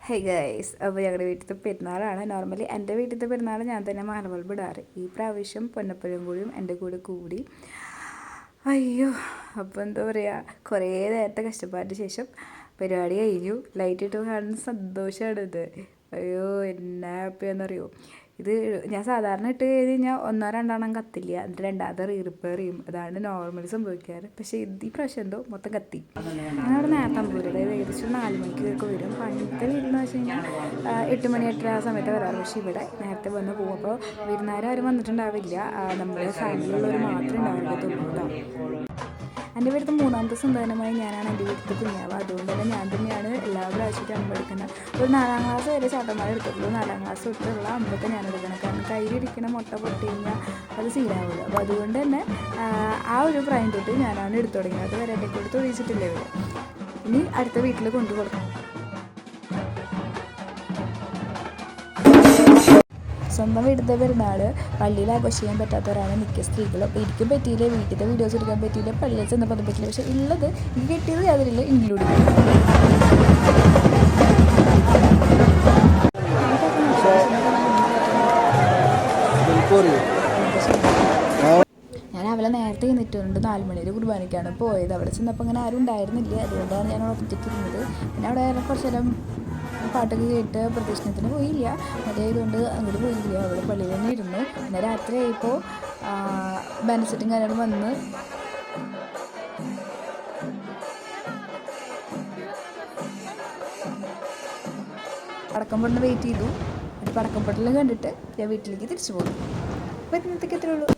Hey guys, അപ്പോൾ ഞങ്ങളുടെ വീട്ടിലത്തെ പെരുന്നാളാണ്. നോർമലി എൻ്റെ വീട്ടിലത്തെ പെരുന്നാൾ ഞാൻ തന്നെ മാലബൾബ് ഇടാറ്. ഈ പ്രാവശ്യം പൊന്നപ്പനും കൂടിയും എൻ്റെ കൂടെ കൂടി. അയ്യോ, അപ്പോൾ എന്താ പറയുക, കുറേ നേരത്തെ കഷ്ടപ്പാടിന് ശേഷം പരിപാടി കഴിഞ്ഞു. ലൈറ്റ് ഇട്ട് കാണുന്ന സന്തോഷമാണിത്. അയ്യോ, എന്നാ ഹാപ്പിയാണെന്നറിയോ. ഇത് ഞാൻ സാധാരണ ഇട്ട് കഴിഞ്ഞാൽ ഒന്നോ രണ്ടെണ്ണം കത്തില്ല, എന്നിട്ട് രണ്ടാമത്തെ റിപ്പയർ ചെയ്യും. അതാണ് നോർമലി സംഭവിക്കാറ്. പക്ഷേ ഈ പ്രാവശ്യം എന്തോ മൊത്തം കത്തി. ഞങ്ങളുടെ നേരത്തെ അമ്പൂര്, അതായത് ഏകദേശം 4 മണിക്കൊക്കെ വരും. പണ്ടത്തെ വീടെന്ന് വെച്ച് കഴിഞ്ഞാൽ 8 മണി 8:30 ആ സമയത്ത് വരാറ്. പക്ഷേ ഇവിടെ നേരത്തെ വന്ന് പോകും. അപ്പോൾ വിരുന്നുകാരും വന്നിട്ടുണ്ടാവില്ല, നമ്മുടെ ഫാമിലിയുള്ളവർ മാത്രമേ ഉണ്ടാവുള്ളൂ കേട്ടോ. എൻ്റെ വീട്ടിൽ 3ാമത്തെ സന്താനമായി ഞാനാണ് എൻ്റെ വീട്ടിൽ കുഞ്ഞാവ്. അതുകൊണ്ട് തന്നെ ഞാൻ തന്നെയാണ് എല്ലാ പ്രാവശ്യമായിട്ടും അമ്പെടുക്കുന്നത്. ഒരു 4ാം ക്ലാസ് വരെ ചേട്ടന്മാർ എടുത്തിട്ടുള്ളൂ. 4ാം ക്ലാസ് തൊട്ടുള്ള അമ്പൊക്കെ ഞാൻ എടുക്കണം. കാരണം കയ്യിലിരിക്കുന്ന മുട്ട പൊട്ടി കഴിഞ്ഞാൽ അത് സീനാവില്ല. അപ്പോൾ അതുകൊണ്ട് തന്നെ ആ ഒരു പ്രായം തൊട്ട് ഞാനാണ് എടുത്തു തുടങ്ങിയത്. അത് വരെ എൻ്റെ കൂടെ തൊഴിച്ചിട്ടില്ല ഇവിടെ. ഇനി അടുത്ത വീട്ടിൽ കൊണ്ടു കൊടുക്കണം. സ്വന്തം വീട്ടിലത്തെ പെരുന്നാൾ പള്ളിയിൽ ആഘോഷിക്കാൻ പറ്റാത്തവരാണ് മിക്ക സ്ത്രീകളും. അപ്പോൾ എനിക്കും പറ്റിയില്ല, വീട്ടിലത്തെ വീഡിയോസ് എടുക്കാൻ പറ്റിയില്ല, പള്ളിയിൽ ചെന്നപ്പോൾ അത് പറ്റില്ല. പക്ഷേ ഉള്ളത് എനിക്ക് കിട്ടിയത് യാതൊരില്ല ഇൻക്ലൂഡ് ചെയ്യും. ഞാൻ അവളെ നേരത്തെ നിന്നിട്ടുണ്ട്. 4 മണിയിൽ കുർബാനയ്ക്കാണ് പോയത്. അവിടെ ചെന്നപ്പോൾ അങ്ങനെ ആരും ഉണ്ടായിരുന്നില്ല. അതുകൊണ്ടാണ് ഞാൻ അവിടെ ഒറ്റയ്ക്ക് ഇരുന്നത്. പിന്നെ അവിടെ കുറച്ച് നേരം പാട്ടൊക്കെ കേട്ട് പ്രദക്ഷിണത്തിന് പോയില്ല. മതിയായതുകൊണ്ട് അങ്ങോട്ട് പോയില്ല, അവിടെ പള്ളിയിൽ തന്നെ ഇരുന്നു. പിന്നെ രാത്രി ആയപ്പോൾ ബാനസെറ്റും കാര്യങ്ങളും വന്ന് പടക്കം പൊട്ടുന്ന വെയിറ്റ് ചെയ്തു. ഒരു പടക്കം പൊട്ടലും കണ്ടിട്ട് ഞാൻ വീട്ടിലേക്ക് തിരിച്ചു പോകും. അപ്പോൾ ഇന്നത്തേക്ക് എത്രയേ ഉള്ളൂ.